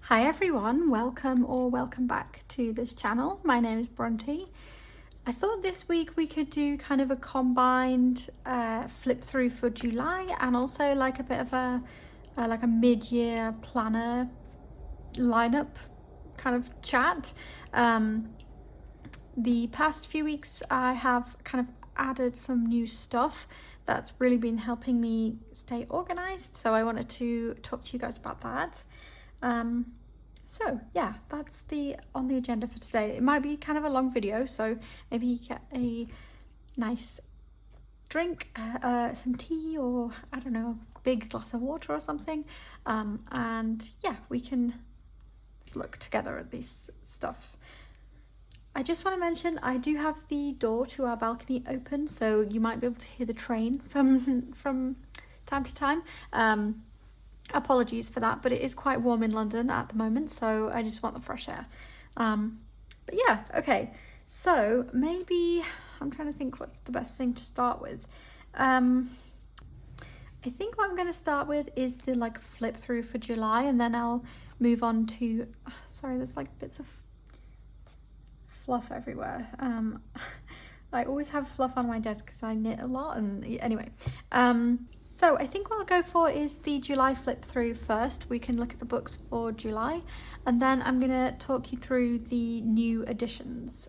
Hi everyone, welcome back to this channel. My name is Bronte. I thought this week we could do kind of a combined flip through for July and also like a bit of a mid-year planner lineup kind of chat. The past few weeks I have kind of added some new stuff that's really been helping me stay organized, so I wanted to talk to you guys about that. So yeah, that's on the agenda for today. It might be kind of a long video, so maybe you get a nice drink, some tea, or I don't know, a big glass of water or something, and yeah, we can look together at this stuff. I just want to mention I do have the door to our balcony open, so you might be able to hear the train from time to time. Apologies for that, but it is quite warm in London at the moment, so I just want the fresh air. But yeah, okay, so maybe I'm trying to think what's the best thing to start with. I think what I'm going to start with is the flip through for July, and then I'll move on to, sorry, there's like bits of fluff everywhere. I always have fluff on my desk because I knit a lot, and anyway. So I think what I'll go for is the July flip through first. We can look at the books for July, and then I'm gonna talk you through the new editions.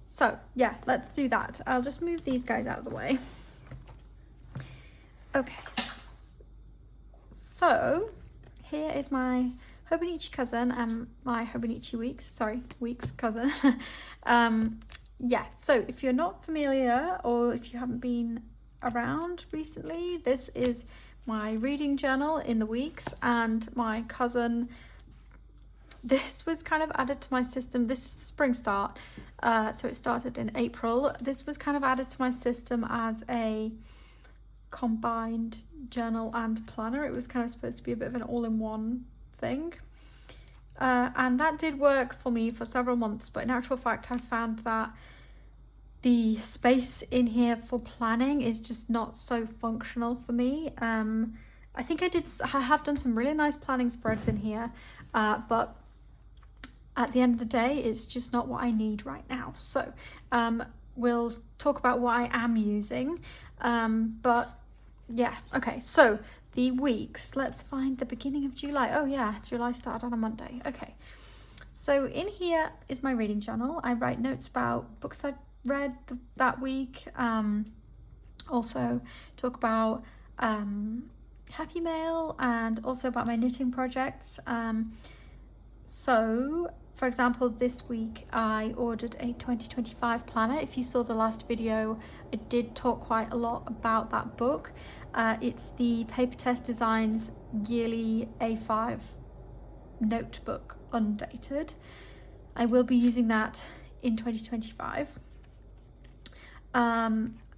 So yeah, let's do that. I'll just move these guys out of the way. Okay, so here is my Hobonichi cousin and my Hobonichi weeks cousin. Yeah, so if you're not familiar or if you haven't been around recently, this is my reading journal in the weeks, and my cousin, this was kind of added to my system. This is the spring start, so it started in April. This was kind of added to my system as a combined journal and planner. It was kind of supposed to be a bit of an all-in-one thing. And that did work for me for several months, but in actual fact I found that the space in here for planning is just not so functional for me. I think I have done some really nice planning spreads in here, but at the end of the day it's just not what I need right now. So we'll talk about what I am using, but yeah, okay, so the weeks, let's find the beginning of July. Oh yeah, July started on a Monday. Okay, so in here is my reading journal. I write notes about books I've read that week, also talk about Happy Mail, and also about my knitting projects. So for example, this week I ordered a 2025 planner. If you saw the last video, I did talk quite a lot about that book. It's the Paper Test Designs yearly A5 notebook, undated. I will be using that in 2025.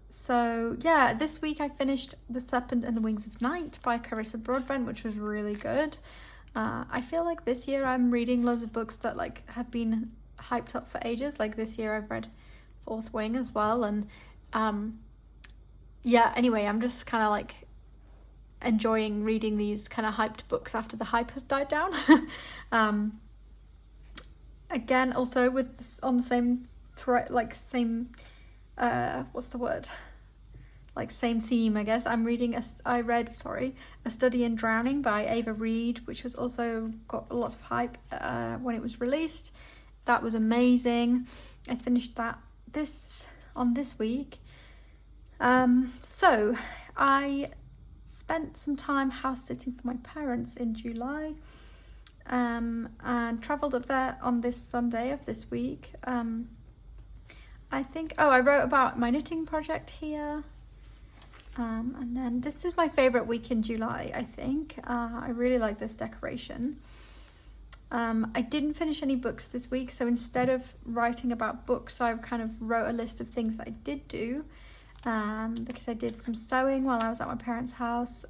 So yeah, this week I finished The Serpent and the Wings of Night by Carissa Broadbent, which was really good. I feel like this year I'm reading loads of books that have been hyped up for ages. Like this year I've read Fourth Wing as well, and yeah, anyway, I'm just kind of enjoying reading these kind of hyped books after the hype has died down. Again, also with on the same what's the word? Same theme, I guess. I read A Study in Drowning by Ava Reid, which was also got a lot of hype when it was released. That was amazing. I finished that this week. So I spent some time house sitting for my parents in July, and travelled up there on this Sunday of this week. I think, I wrote about my knitting project here. And then this is my favourite week in July, I think. I really like this decoration. I didn't finish any books this week, so instead of writing about books, I kind of wrote a list of things that I did do, because I did some sewing while I was at my parents' house,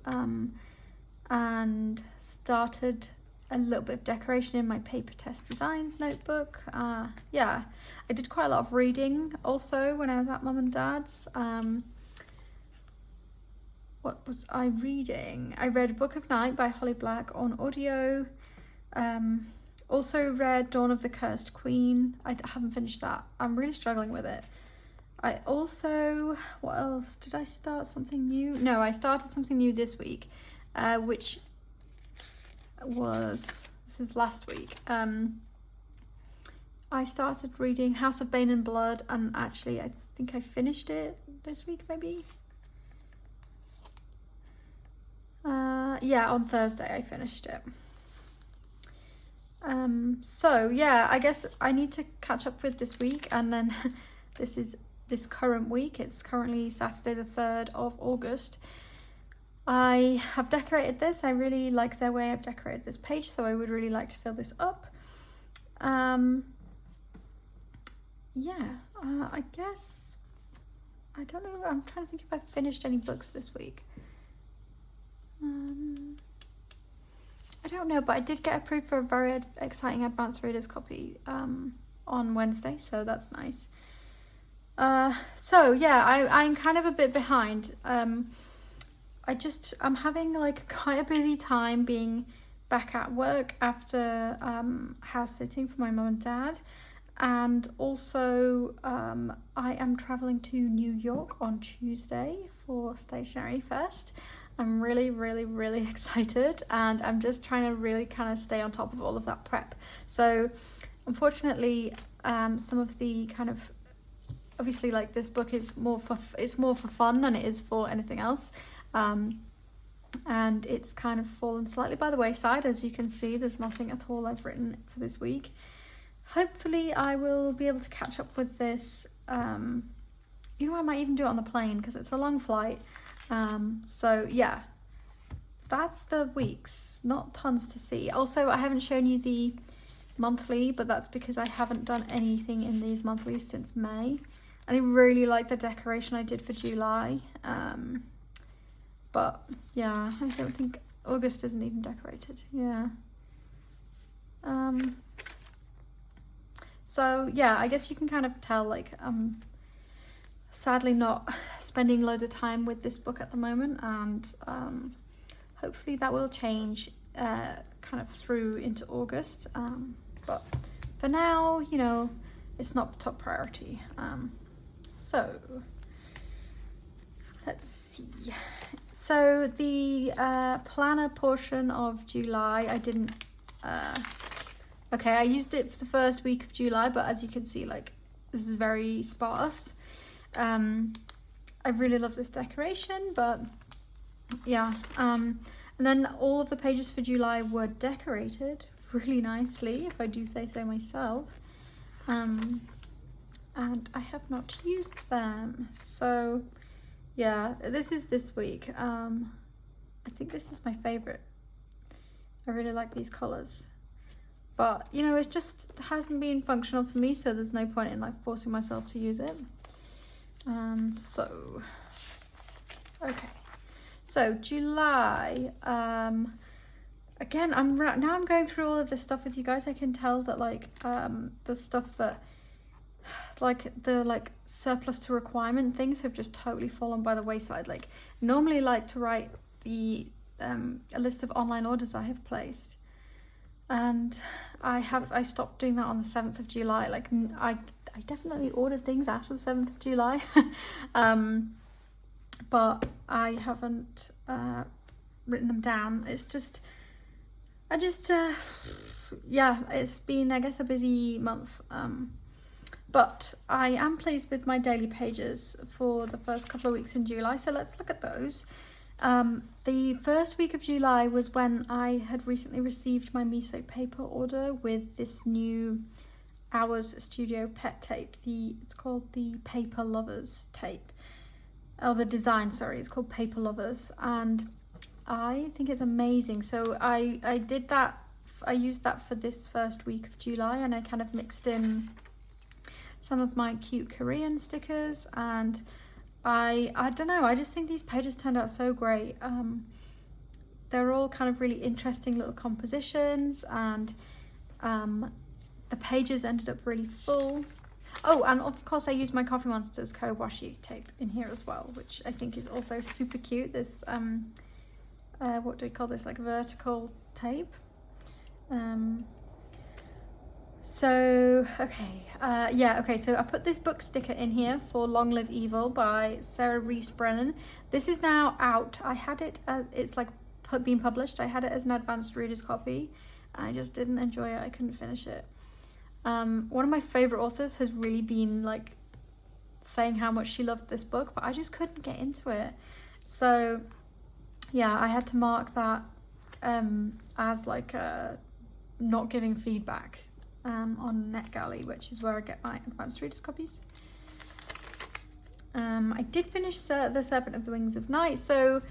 and started a little bit of decoration in my Paper Test Designs notebook. Yeah, I did quite a lot of reading also when I was at Mum and Dad's. What was I reading? I read Book of Night by Holly Black on audio. Also read Dawn of the Cursed Queen. I haven't finished that. I'm really struggling with it. I also, what else? Did I start something new? No, I started something new this week, which was, this is last week. I started reading House of Bane and Blood, and actually I think I finished it this week maybe. Yeah, on Thursday I finished it. So yeah, I guess I need to catch up with this week, and then this current week. It's currently Saturday the 3rd of August. I have decorated this. I really like the way I've decorated this page, so I would really like to fill this up. Yeah, I guess, I don't know, I'm trying to think if I've finished any books this week. I don't know, but I did get approved for a very exciting advanced readers copy on Wednesday, so that's nice. So yeah, I'm kind of a bit behind. I'm having like quite a busy time being back at work after house sitting for my mum and dad, and also I am traveling to New York on Tuesday for Stationery Fest. I'm really, really, really excited, and I'm just trying to really kind of stay on top of all of that prep. So unfortunately, some of the kind of, obviously like this book is more for fun than it is for anything else. And it's kind of fallen slightly by the wayside. As you can see, there's nothing at all I've written for this week. Hopefully I will be able to catch up with this. You know, I might even do it on the plane because it's a long flight. So yeah, that's the weeks, not tons to see. Also, I haven't shown you the monthly, but that's because I haven't done anything in these monthlies since May. And I really like the decoration I did for July. But yeah, I don't think August isn't even decorated. Yeah. So yeah, I guess you can kind of tell, like, sadly not spending loads of time with this book at the moment, and hopefully that will change kind of through into August, but for now, you know, it's not top priority. So let's see. So the planner portion of July, I didn't okay, I used it for the first week of July, but as you can see, like, this is very sparse. I really love this decoration, but yeah, and then all of the pages for July were decorated really nicely, if I do say so myself, and I have not used them. So yeah, this is this week. I think this is my favorite. I really like these colors, but you know, it just hasn't been functional for me, so there's no point in like forcing myself to use it. So okay, so July, again, I'm going through all of this stuff with you guys. I can tell that like the stuff that like the surplus to requirement things have just totally fallen by the wayside. Like, normally like to write the a list of online orders I have placed, and I stopped doing that on the 7th of July. Like, I definitely ordered things after the 7th of July, but I haven't written them down. It's just, yeah, it's been, I guess, a busy month. But I am pleased with my daily pages for the first couple of weeks in July, so let's look at those. The first week of July was when I had recently received my miso paper order with this new Hours Studio pet tape. It's called the Paper Lovers tape. Oh, the design, sorry, it's called Paper Lovers, and I think it's amazing. So I did that, I used that for this first week of July, and I kind of mixed in some of my cute Korean stickers, and I don't know, I just think these pages turned out so great. They're all kind of really interesting little compositions, and the pages ended up really full. Oh, and of course I used my Coffee Monsters Kowashi tape in here as well, which I think is also super cute. This what do we call this, like vertical tape. So, okay, so I put this book sticker in here for Long Live Evil by Sarah Reese Brennan. This is now out. I had it, it's like being published. I had it as an advanced reader's copy. I just didn't enjoy it. I couldn't finish it. One of my favorite authors has really been like saying how much she loved this book, but I just couldn't get into it. So yeah, I had to mark that as like not giving feedback on NetGalley, which is where I get my advanced readers copies. I did finish The Serpent of the Wings of Night, so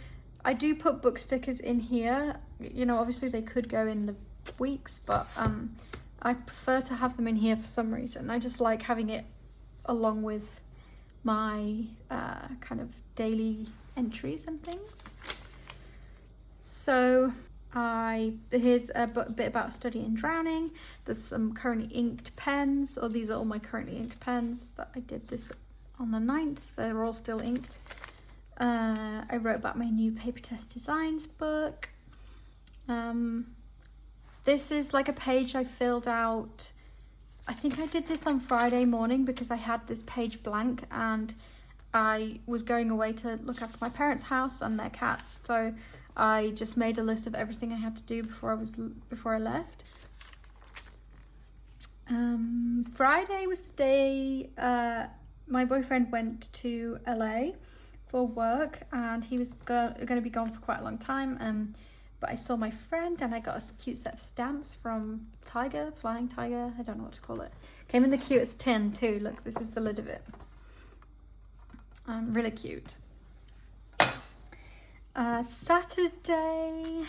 I do put book stickers in here. You know, obviously they could go in the weeks, but I prefer to have them in here for some reason. I just like having it along with my kind of daily entries and things. So here's a bit about Study in Drowning. There's some currently inked pens, or these are all my currently inked pens that I did this on the 9th. They're all still inked. I wrote about my new paper test designs book. This is like a page I filled out. I think I did this on Friday morning because I had this page blank and I was going away to look after my parents' house and their cats. So I just made a list of everything I had to do before I left. Friday was the day my boyfriend went to LA for work, and he was going to be gone for quite a long time. But I saw my friend and I got a cute set of stamps from Flying Tiger, I don't know what to call it. Came in the cutest tin too. Look, this is the lid of it. Really cute. Saturday,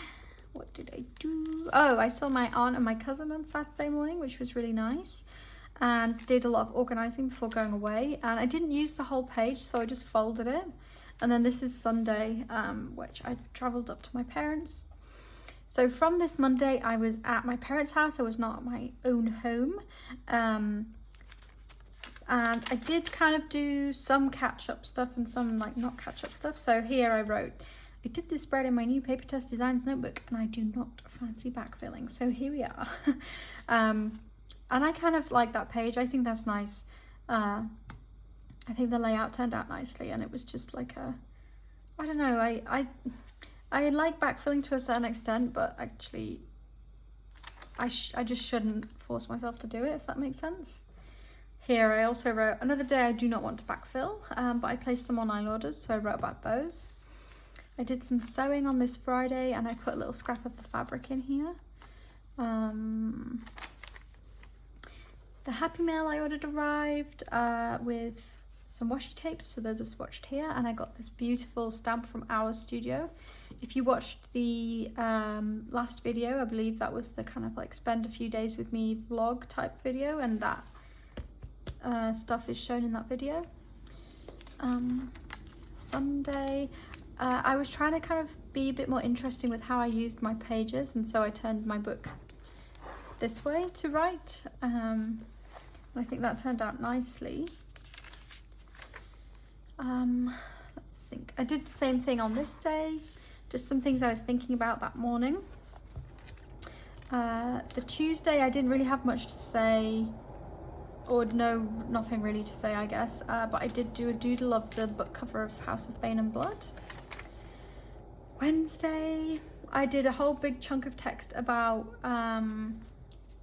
what did I do? Oh, I saw my aunt and my cousin on Saturday morning, which was really nice, and did a lot of organising before going away. And I didn't use the whole page, so I just folded it. And then this is Sunday, which I travelled up to my parents. So from this Monday, I was at my parents' house. I was not at my own home. And I did kind of do some catch-up stuff and some like not catch-up stuff. So here I wrote, I did this spread in my new paper test designs notebook and I do not fancy backfilling. So here we are. And I kind of like that page. I think that's nice. I think the layout turned out nicely, and it was just like I don't know, I like backfilling to a certain extent, but actually I just shouldn't force myself to do it, if that makes sense. Here I also wrote, another day I do not want to backfill, but I placed some online orders, so I wrote about those. I did some sewing on this Friday, and I put a little scrap of the fabric in here. The Happy Mail I ordered arrived with some washi tapes, so those are swatched here, and I got this beautiful stamp from Our Studio. If you watched the last video, I believe that was the kind of like spend a few days with me vlog type video, and that stuff is shown in that video. Sunday, I was trying to kind of be a bit more interesting with how I used my pages, and so I turned my book this way to write. I think that turned out nicely. Let's think. I did the same thing on this day, just some things I was thinking about that morning. The Tuesday I didn't really have much to say, or nothing really to say, I guess, but I did do a doodle of the book cover of House of Bane and Blood. Wednesday I did a whole big chunk of text about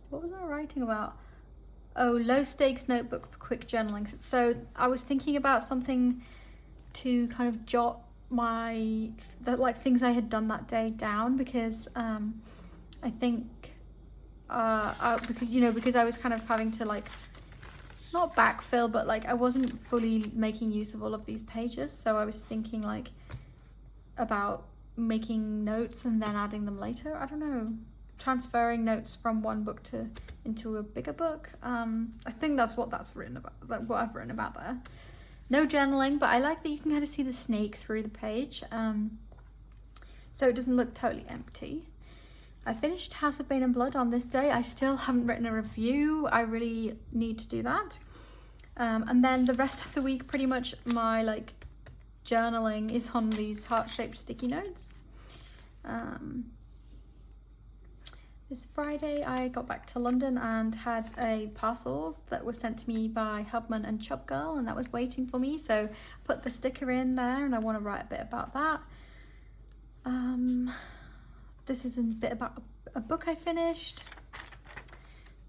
what was I writing about? Oh, low stakes notebook for quick journaling. So I was thinking about something to kind of jot like things I had done that day down, because I think because I was kind of having to like not backfill, but like I wasn't fully making use of all of these pages, so I was thinking like about making notes and then adding them later. I don't know, transferring notes from one book into a bigger book. I think that's what that's written about, like what I've written about there. No journaling, but I like that you can kind of see the snake through the page, so it doesn't look totally empty. I finished House of Bane and Blood on this day. I still haven't written a review. I really need to do that. And then the rest of the week, pretty much my like journaling is on these heart-shaped sticky notes. This Friday I got back to London and had a parcel that was sent to me by Hubman and Chub Girl, and that was waiting for me, so put the sticker in there and I want to write a bit about that. This is a bit about a book I finished.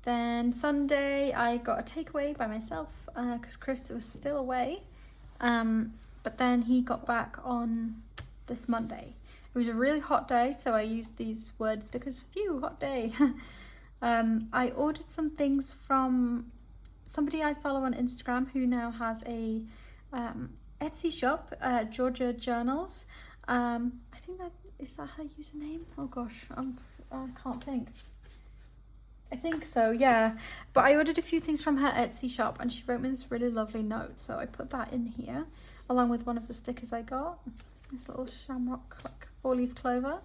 Then Sunday I got a takeaway by myself because Chris was still away, but then he got back on this Monday. It was a really hot day, so I used these word stickers. Phew, hot day. I ordered some things from somebody I follow on Instagram who now has a Etsy shop, Georgia Journals. I think is that her username? Oh gosh, I can't think. I think so, yeah. But I ordered a few things from her Etsy shop and she wrote me this really lovely note, so I put that in here along with one of the stickers I got. This little shamrock, like 4-leaf clover.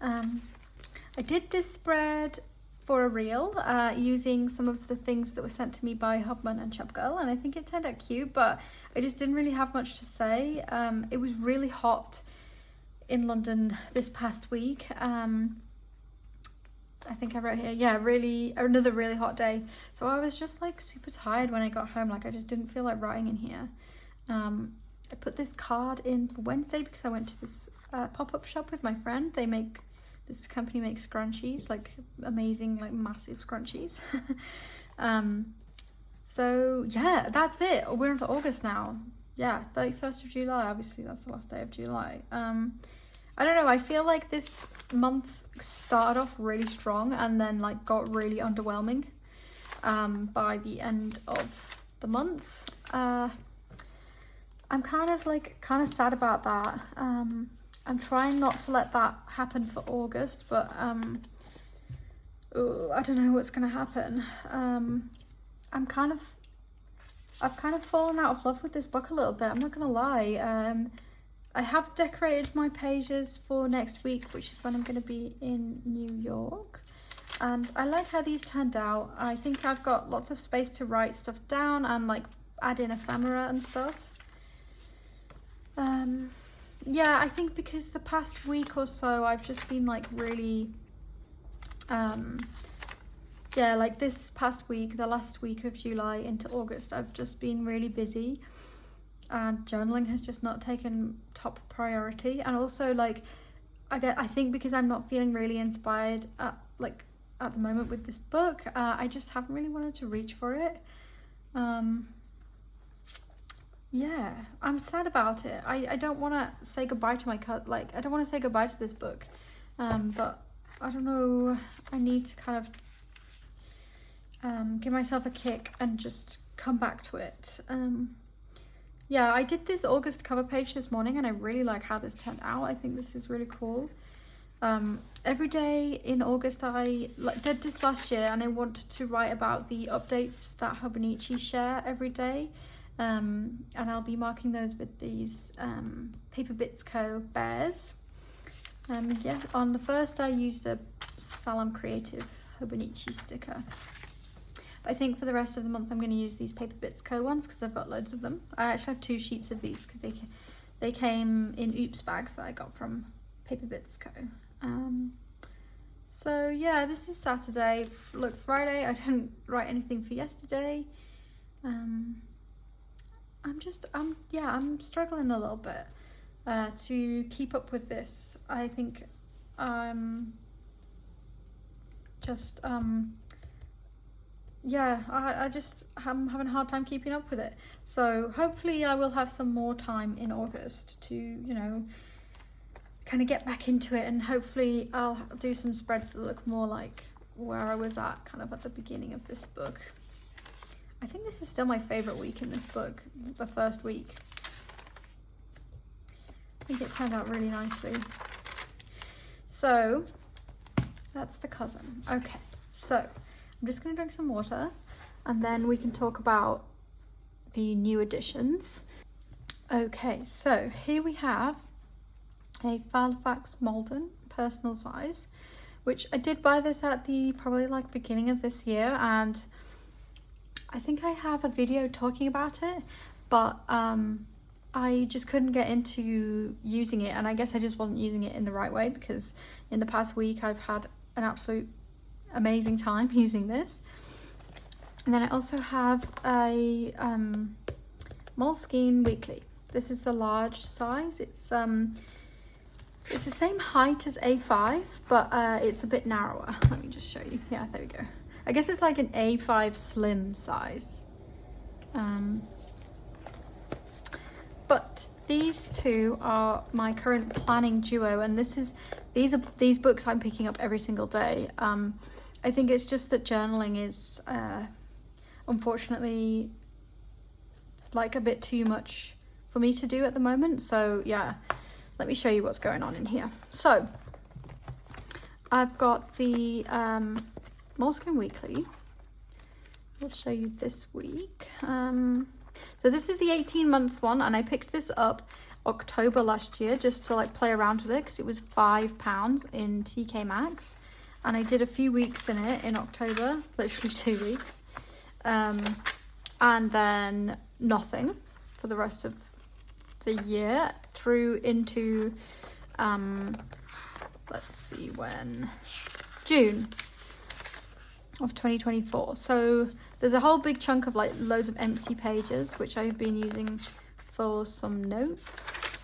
I did this spread for a reel using some of the things that were sent to me by Hubman and Chub Girl, and I think it turned out cute, but I just didn't really have much to say. It was really hot in London this past week. I think I wrote here, yeah, another really hot day. So I was just like super tired when I got home, like I just didn't feel like writing in here. I put this card in for Wednesday because I went to this pop-up shop with my friend. This company makes scrunchies, like amazing, like massive scrunchies. So yeah, that's it. We're into August now. Yeah, 31st of July, obviously that's the last day of July. I don't know, I feel like this month started off really strong and then like got really underwhelming by the end of the month. I'm kind of sad about that. I'm trying not to let that happen for August, but I don't know what's gonna happen. I've kind of fallen out of love with this book a little bit, I'm not gonna lie. I have decorated my pages for next week, which is when I'm gonna be in New York. And I like how these turned out. I think I've got lots of space to write stuff down and like add in ephemera and stuff. Yeah, I think because the past week or so I've just been like really yeah, like this past week, the last week of July into August, I've just been really busy and journaling has just not taken top priority. And also like I think because I'm not feeling really inspired at the moment with this book, I just haven't really wanted to reach for it. Yeah, I'm sad about it. I don't want to say goodbye to my I don't want to say goodbye to this book, but I don't know, I need to kind of give myself a kick and just come back to it. Yeah, I did this August cover page this morning and I really like how this turned out. I think this is really cool. Every day in August I did this last year and I wanted to write about the updates that Hobonichi share every day. And I'll be marking those with these Paper Bits Co. bears. Yeah, on the first I used a Salem Creative Hobonichi sticker. But I think for the rest of the month I'm going to use these Paper Bits Co. ones because I've got loads of them. I actually have 2 sheets of these because they came in oops bags that I got from Paper Bits Co. So yeah, this is Saturday. Look, Friday I didn't write anything for yesterday. I'm struggling a little bit to keep up with this. I think I'm just I'm having a hard time keeping up with it. So hopefully I will have some more time in August to, you know, kind of get back into it, and hopefully I'll do some spreads that look more like where I was at kind of at the beginning of this book. I think this is still my favourite week in this book, the first week. I think it turned out really nicely. So, that's the cousin. Okay, so I'm just going to drink some water and then we can talk about the new additions. Okay, so here we have a Filofax Malden personal size, which I did buy this at the probably like beginning of this year, and I think I have a video talking about it, but I just couldn't get into using it, and I guess I just wasn't using it in the right way because in the past week I've had an absolute amazing time using this. And then I also have a Moleskine Weekly. This is the large size. It's the same height as A5, but it's a bit narrower. Let me just show you. Yeah, there we go. I guess it's like an A5 slim size. But these two are my current planning duo, and these books I'm picking up every single day. I think it's just that journaling is unfortunately like a bit too much for me to do at the moment. So yeah, let me show you what's going on in here. So I've got the Moleskine Weekly. I'll show you this week. So this is the 18-month one, and I picked this up October last year just to like play around with it because it was £5 in TK Maxx, and I did a few weeks in it in October, literally 2 weeks, and then nothing for the rest of the year through into let's see when, June of 2024. So there's a whole big chunk of like loads of empty pages which I've been using for some notes.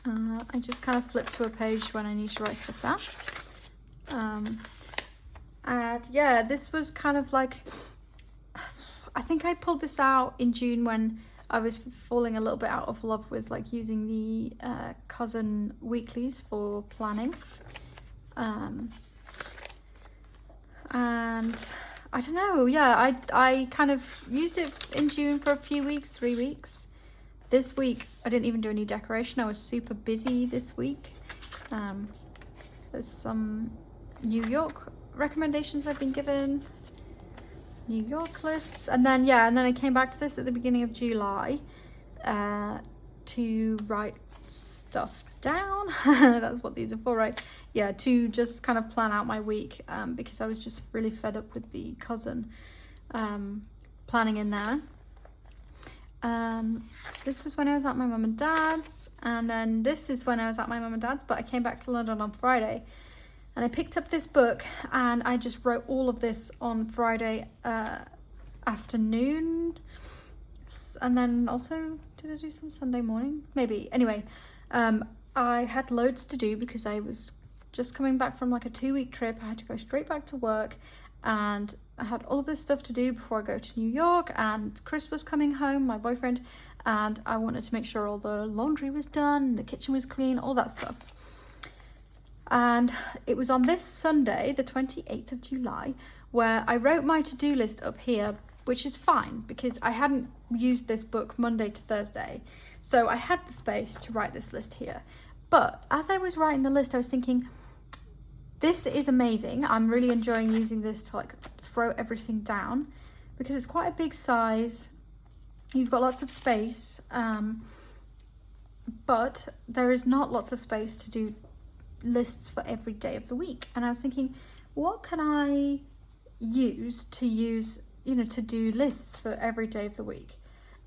I just kind of flip to a page when I need to write stuff down. And yeah, this was kind of like, I think I pulled this out in June when I was falling a little bit out of love with like using the cousin weeklies for planning. And I don't know, yeah, I kind of used it in June for a few weeks, 3 weeks. This week I didn't even do any decoration. I was super busy this week. There's some New York recommendations I've been given, New York lists, and then I came back to this at the beginning of July to write stuff down. That's what these are for, right? Yeah, to just kind of plan out my week, because I was just really fed up with the cousin planning in there. This was when I was at my mum and dad's, and then this is when I was at my mum and dad's, but I came back to London on Friday, and I picked up this book, and I just wrote all of this on Friday afternoon, and then also, did I do some Sunday morning? Maybe. Anyway, I had loads to do because I was just coming back from like a 2-week trip. I had to go straight back to work, and I had all of this stuff to do before I go to New York, and Chris was coming home, my boyfriend, and I wanted to make sure all the laundry was done, the kitchen was clean, all that stuff. And it was on this Sunday, the 28th of July, where I wrote my to-do list up here, which is fine because I hadn't used this book Monday to Thursday. So I had the space to write this list here. But as I was writing the list, I was thinking, this is amazing. I'm really enjoying using this to like throw everything down because it's quite a big size. You've got lots of space, but there is not lots of space to do lists for every day of the week. And I was thinking, what can I use to do lists for every day of the week?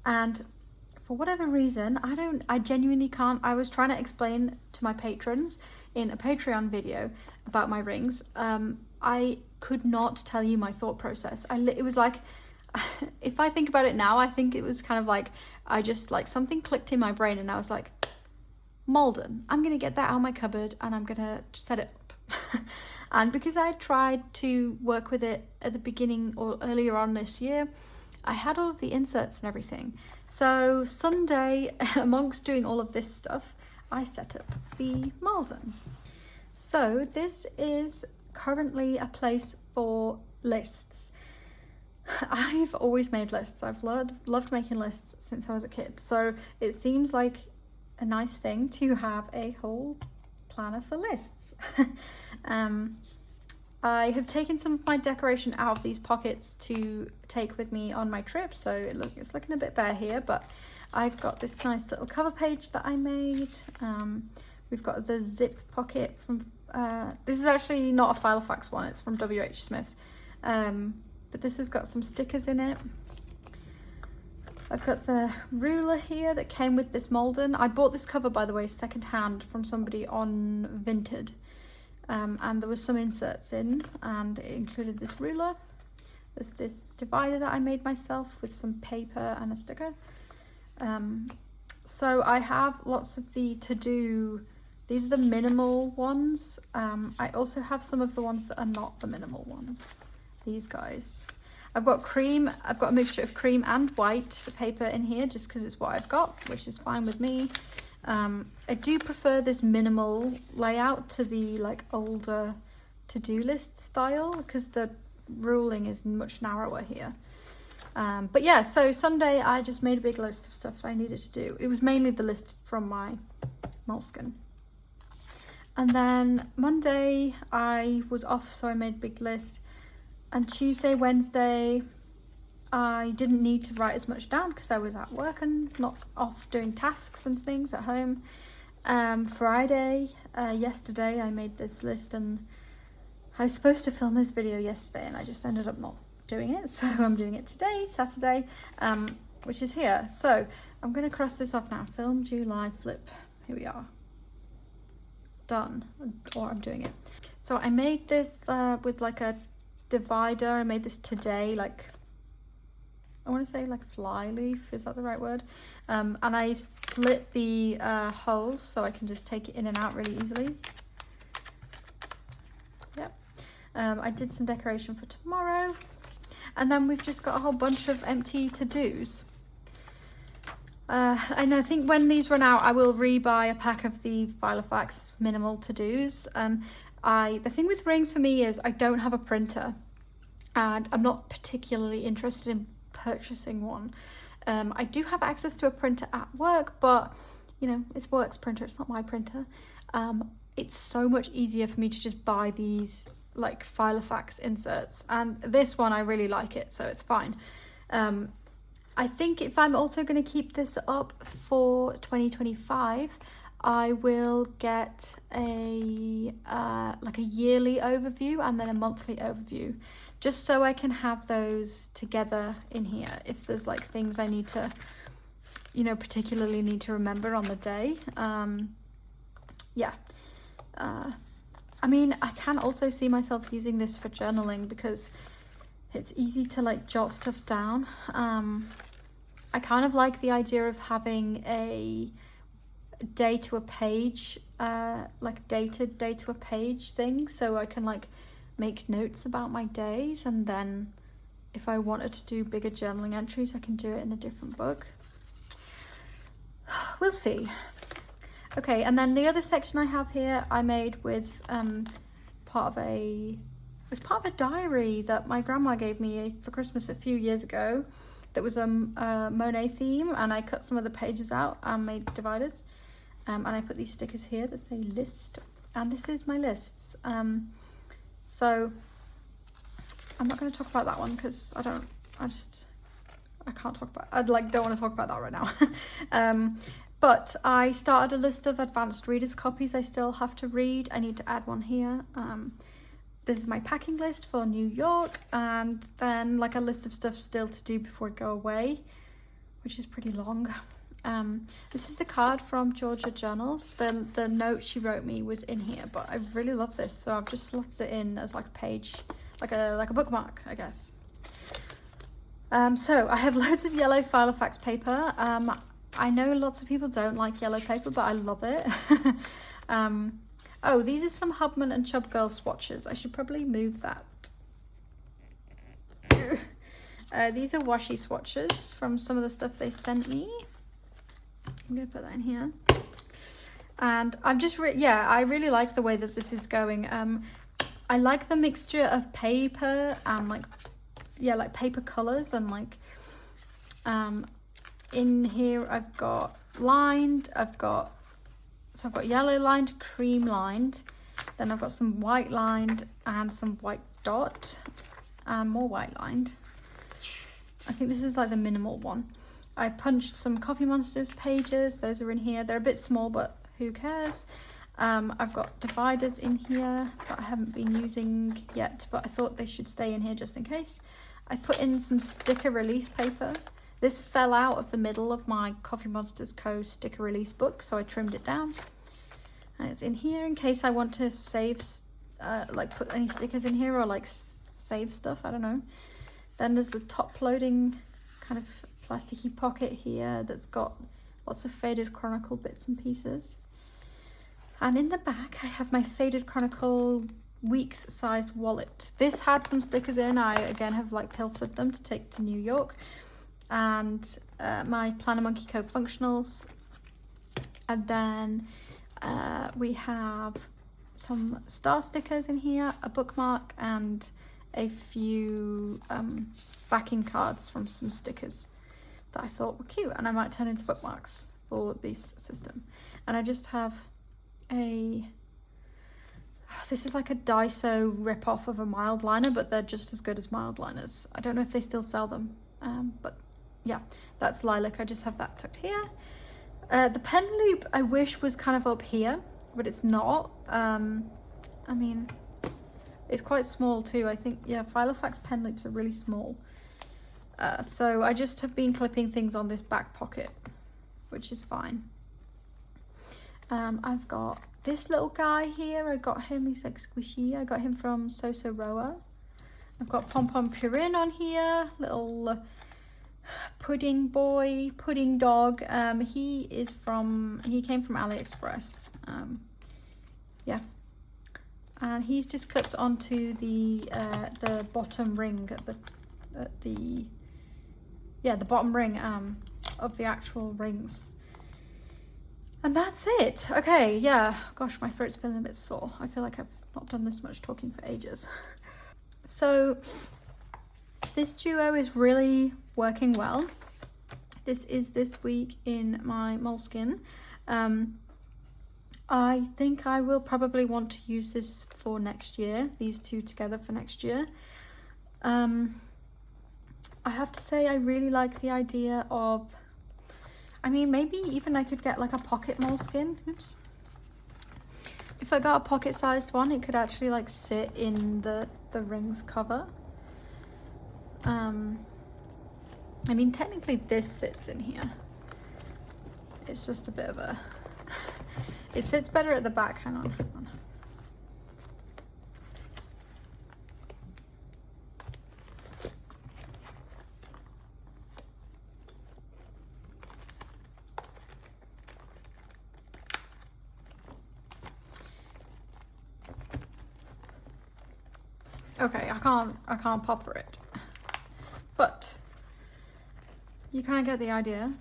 And for whatever reason, I genuinely can't. I was trying to explain to my patrons in a Patreon video about my rings. I could not tell you my thought process. It was like, if I think about it now, I think it was kind of like, I just like something clicked in my brain and I was like, Malden, I'm going to get that out of my cupboard and I'm going to set it up. And because I tried to work with it at the beginning or earlier on this year, I had all of the inserts and everything. So Sunday, amongst doing all of this stuff, I set up the Malden. So this is currently a place for lists. I've always made lists. I've loved making lists since I was a kid. So it seems like a nice thing to have a whole planner for lists. I have taken some of my decoration out of these pockets to take with me on my trip, so it's looking a bit bare here, but I've got this nice little cover page that I made. We've got the zip pocket from, this is actually not a Filofax one, it's from WH Smith, but this has got some stickers in it. I've got the ruler here that came with this Malden. I bought this cover, by the way, secondhand from somebody on Vinted. and there was some inserts in, and it included this ruler. There's this divider that I made myself with some paper and a sticker. So I have lots of the to-do, these are the minimal ones. I also have some of the ones that are not the minimal ones, these guys. I've got a mixture of cream and white paper in here just because it's what I've got, which is fine with me. I do prefer this minimal layout to the like older to-do list style because the ruling is much narrower here. But yeah, so Sunday I just made a big list of stuff I needed to do. It was mainly the list from my Moleskine. And then Monday I was off, so I made a big list. And Tuesday, Wednesday, I didn't need to write as much down because I was at work and not off doing tasks and things at home. Friday, yesterday, I made this list, and I was supposed to film this video yesterday and I just ended up not doing it. So I'm doing it today, Saturday, which is here. So I'm going to cross this off now. Film, July, flip. Here we are. Done. Or I'm doing it. So I made this with like a divider. I made this today, like I want to say like fly leaf, is that the right word? And I slit the holes so I can just take it in and out really easily. Yep. I did some decoration for tomorrow, and then we've just got a whole bunch of empty to-dos. And I think when these run out, I will re-buy a pack of the Filofax minimal to-dos. The thing with rings for me is I don't have a printer, and I'm not particularly interested in purchasing one. I do have access to a printer at work, but you know, it's work's printer, it's not my printer. It's so much easier for me to just buy these like Filofax inserts, and this one I really like it, so it's fine. I think if I'm also going to keep this up for 2025, I will get a like a yearly overview and then a monthly overview, just so I can have those together in here if there's like things I need to, you know, particularly need to remember on the day. Yeah. I mean, I can also see myself using this for journaling because it's easy to like jot stuff down. I kind of like the idea of having a day to a page, like dated day to a page thing, so I can like make notes about my days, and then if I wanted to do bigger journaling entries, I can do it in a different book. We'll see. Okay, and then the other section I have here I made with part of a diary that my grandma gave me for Christmas a few years ago. That was a Monet theme, and I cut some of the pages out and made dividers. And I put these stickers here that say list, and this is my lists. So I'm not going to talk about that one because I can't talk about, don't want to talk about that right now. But I started a list of advanced readers copies I still have to read. I need to add one here. This is my packing list for New York, and then like a list of stuff still to do before I go away, which is pretty long. This is the card from Georgia Journals. The note she wrote me was in here, but I really love this, so I've just slotted it in as like a page, like a bookmark, I guess. So I have loads of yellow Filofax paper. I know lots of people don't like yellow paper, but I love it. Oh, these are some Hubman and Chubb Girl swatches. I should probably move that. These are washi swatches from some of the stuff they sent me. I'm going to put that in here. And I'm just, I really like the way that this is going. I like the mixture of paper and like paper colours, and like in here I've got lined, I've got yellow lined, cream lined, then I've got some white lined and some white dot and more white lined. I think this is like the minimal one. I punched some Coffee Monsters pages, those are in here. They're a bit small, but who cares? I've got dividers in here that I haven't been using yet, but I thought they should stay in here just in case. I put in some sticker release paper. This fell out of the middle of my Coffee Monsters Co. sticker release book, so I trimmed it down. And it's in here in case I want to save like put any stickers in here or like save stuff, I don't know. Then there's the top loading kind of plasticky pocket here that's got lots of Faded Chronicle bits and pieces. And in the back I have my Faded Chronicle weeks sized wallet. This had some stickers in. I again have like pilfered them to take to New York. And my Planner Monkey Code functionals. And then we have some star stickers in here, a bookmark, and a few backing cards from some stickers that I thought were cute and I might turn into bookmarks for this system. And I just have this is like a Daiso rip-off of a mild liner, but they're just as good as mild liners. I don't know if they still sell them, but yeah, that's lilac. I just have that tucked here. The pen loop I wish was kind of up here, but it's not. I mean, it's quite small too. I think, yeah, Filofax pen loops are really small. So I just have been clipping things on this back pocket, which is fine. I've got this little guy here. I got him, he's like squishy. I got him from So Roa. I've got Pom Pom Purin on here, little pudding boy, pudding dog. He came from AliExpress. Yeah, and he's just clipped onto the bottom ring at the bottom ring of the actual rings. And that's it. Okay, yeah, gosh, my throat's feeling a bit sore. I feel like I've not done this much talking for ages. So this duo is really working well. This is this week in my Moleskine. I think I will probably want to use this for next year, these two together for next year. I have to say I really like the idea of, I mean, maybe even I could get like a pocket Moleskine. Oops. If I got a pocket sized one, it could actually like sit in the rings cover. I mean, technically this sits in here. It's just a bit of a, it sits better at the back. Hang on. Okay, I can't popper it, but you kind of get the idea.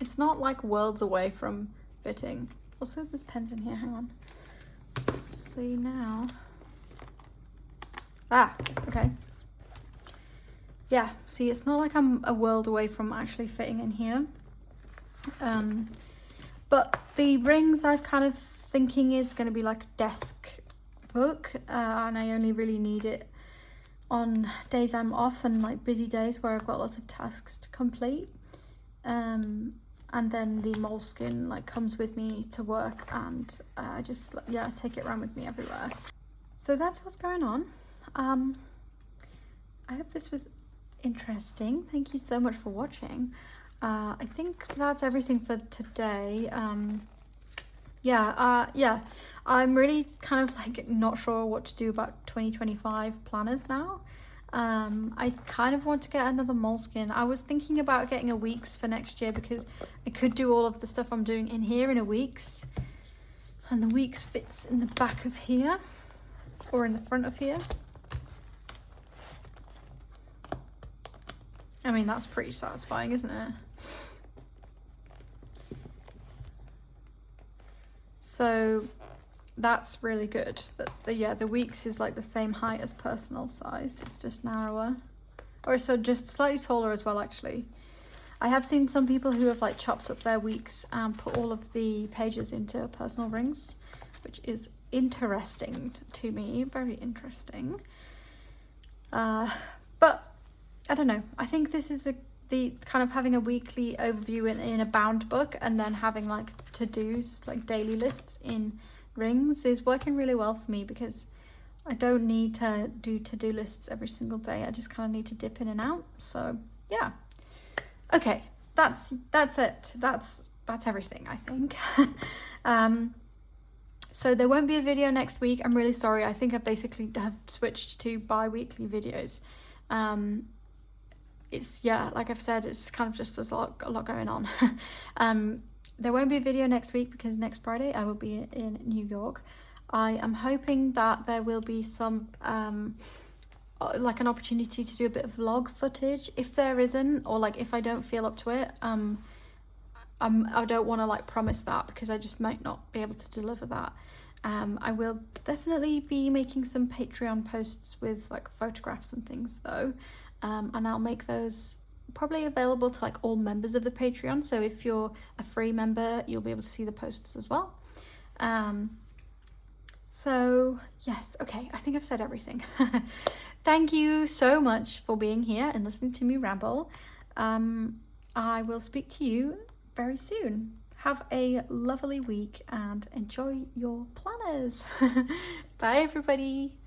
It's not like worlds away from fitting. Also, there's pens in here, hang on. Let's see now. Ah, okay. Yeah, see, it's not like I'm a world away from actually fitting in here. But the rings I've kind of thinking is going to be like a desk book, and I only really need it on days I'm off and like busy days where I've got lots of tasks to complete. And then the Moleskine like comes with me to work, and I just take it around with me everywhere. So that's what's going on. I hope this was interesting. Thank you so much for watching. I think that's everything for today. I'm really kind of like not sure what to do about 2025 planners now. I kind of want to get another Moleskine. I was thinking about getting a weeks for next year because I could do all of the stuff I'm doing in here in a weeks, and the weeks fits in the back of here or in the front of here. I mean, that's pretty satisfying, isn't it? So that's really good. The weeks is like the same height as personal size. It's just narrower, or so just slightly taller as well. Actually, I have seen some people who have like chopped up their weeks and put all of the pages into personal rings, which is interesting to me. Very interesting. But I don't know. I think this is the kind of having a weekly overview in a bound book and then having like to-dos, like daily lists in rings is working really well for me, because I don't need to do to-do lists every single day. I just kind of need to dip in and out. So yeah. Okay, that's it. That's everything, I think. So there won't be a video next week. I'm really sorry. I think I basically have switched to bi-weekly videos. It's, yeah, like I've said, it's kind of just a lot going on. There won't be a video next week because next Friday I will be in New York. I am hoping that there will be some like an opportunity to do a bit of vlog footage. If there isn't, or like if I don't feel up to it, I don't want to like promise that because I just might not be able to deliver that. I will definitely be making some Patreon posts with like photographs and things though, and I'll make those probably available to like all members of the Patreon. So if you're a free member, you'll be able to see the posts as well. So yes, okay, I think I've said everything. Thank you so much for being here and listening to me ramble. I will speak to you very soon. Have a lovely week and enjoy your planners. Bye everybody.